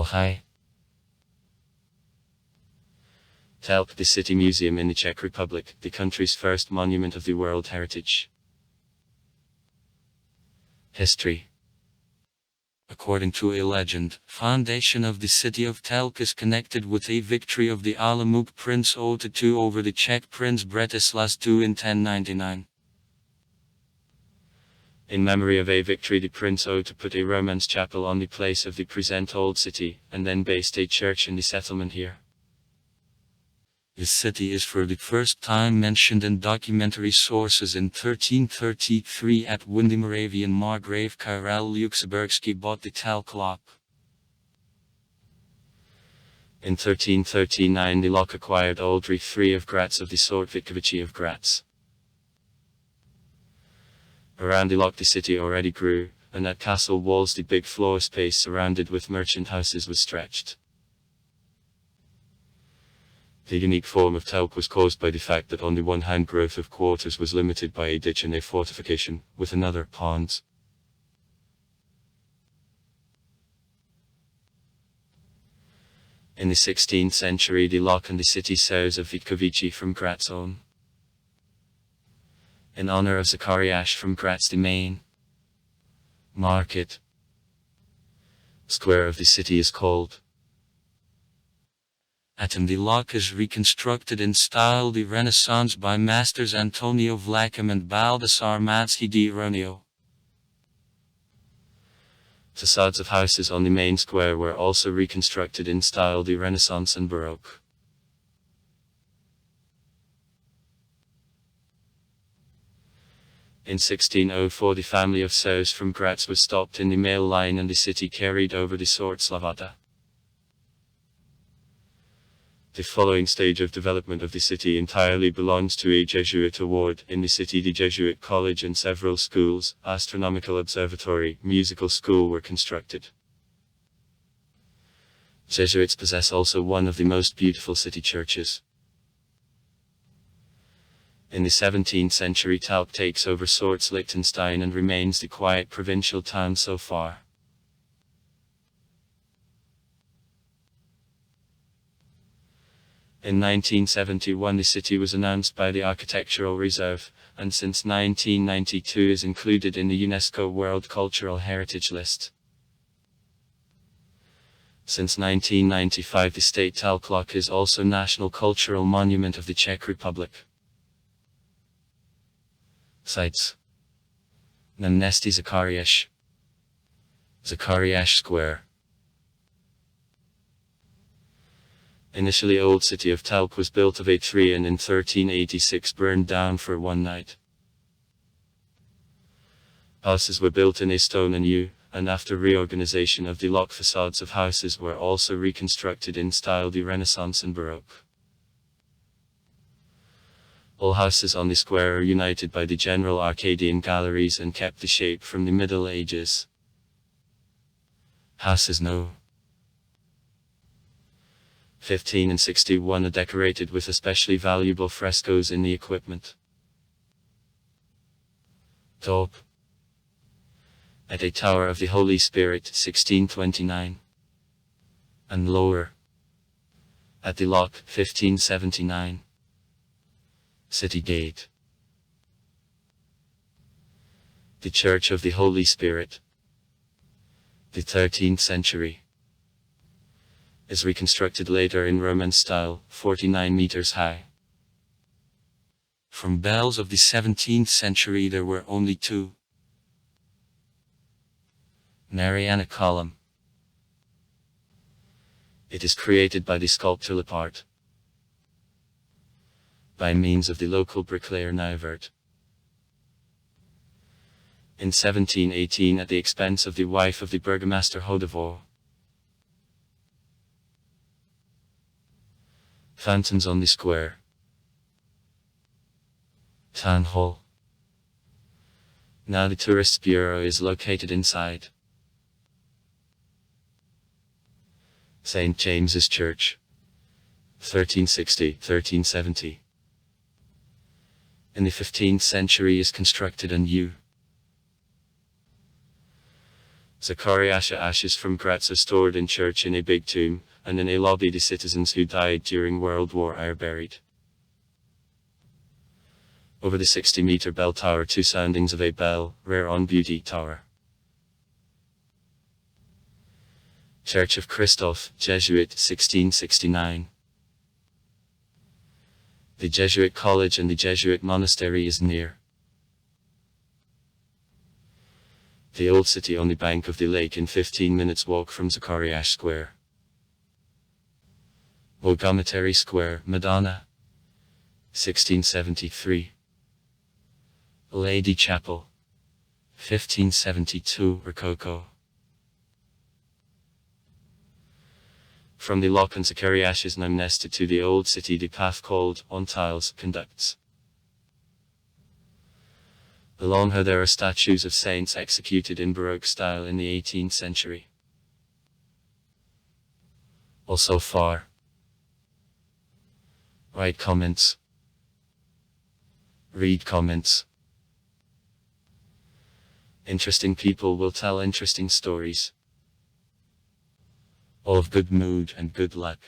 Ohio. Telc, the city museum in the Czech Republic, the country's first monument of the World Heritage. History. According to a legend, foundation of the city of Telc is connected with a victory of the Olomouc Prince Otto II over the Czech Prince Bretislav II in 1099. In memory of a victory, the Prince Otto put a Romance chapel on the place of the present old city, and then based a church in the settlement here. The city is for the first time mentioned in documentary sources in 1333 when the Moravian Margrave Karel Luxemburgsky bought the Telc lock. In 1339 the lock acquired Oldrich III of Graz of the Sortwitkovici of Graz. Around the lock the city already grew, and at castle walls the big floor space surrounded with merchant houses was stretched. The unique form of Telc was caused by the fact that on the one hand growth of quarters was limited by a ditch and a fortification, with another, ponds. In the 16th century the lock and the city serves of Witkowici from Graz on. In honor of Zachariasz from Graz the main market square of the city is called. The lock is reconstructed in style the Renaissance by masters Antonio Vlachim and Baldassar Mazzi di Ronio. Facades of houses on the main square were also reconstructed in style the Renaissance and Baroque. In 1604 the family of Sows from Graz was stopped in the mail line and the city carried over the Sortslavata. The following stage of development of the city entirely belongs to a Jesuit award. In the city the Jesuit college and several schools, astronomical observatory, musical school were constructed. Jesuits possess also one of the most beautiful city churches. In the 17th century Telc takes over Sorts Liechtenstein and remains the quiet provincial town so far. In 1971 the city was announced by the Architectural Reserve, and since 1992 is included in the UNESCO World Cultural Heritage List. Since 1995 the State Telc Lock is also National Cultural Monument of the Czech Republic. Sites: Náměstí Zachariáš, Zachariáš Square. Initially old city of Telc was built of a tree and in 1386 burned down for one night. Houses were built in a stone anew, and after reorganization of the lock facades of houses were also reconstructed in style the Renaissance and Baroque. All houses on the square are united by the general Arcadian galleries and kept the shape from the Middle Ages. Houses No. 15 and 61 are decorated with especially valuable frescoes in the equipment. Top. At a Tower of the Holy Spirit, 1629. And lower. At the Lock, 1579. City Gate. The Church of the Holy Spirit. The 13th century. Is reconstructed later in Roman style, 49 meters high. From bells of the 17th century there were only two. Mariana column. It is created by the sculptor Lepart, by means of the local bricklayer Nijvert. In 1718 at the expense of the wife of the burgomaster Hodevor. Fountains on the square. Town Hall. Now the Tourists Bureau is located inside. St. James's Church. 1360-1370. In the 15th century is constructed anew. Zakariasha ashes from Graz are stored in church in a big tomb, and in a lobby the citizens who died during World War are buried. Over the 60-meter bell tower, 2 soundings of a bell, rare on Beauty Tower. Church of Christoph, Jesuit, 1669. The Jesuit College and the Jesuit Monastery is near. The old city on the bank of the lake in 15 minutes walk from Zakariash Square. Bogometary Square, Madonna, 1673. Lady Chapel, 1572, Rococo. From the lock on Zakariash's Namnesta to the old city the path called, on tiles, conducts. Along her there are statues of saints executed in Baroque style in the 18th century. Also far. Write comments. Read comments. Interesting people will tell interesting stories. All of good mood and good luck.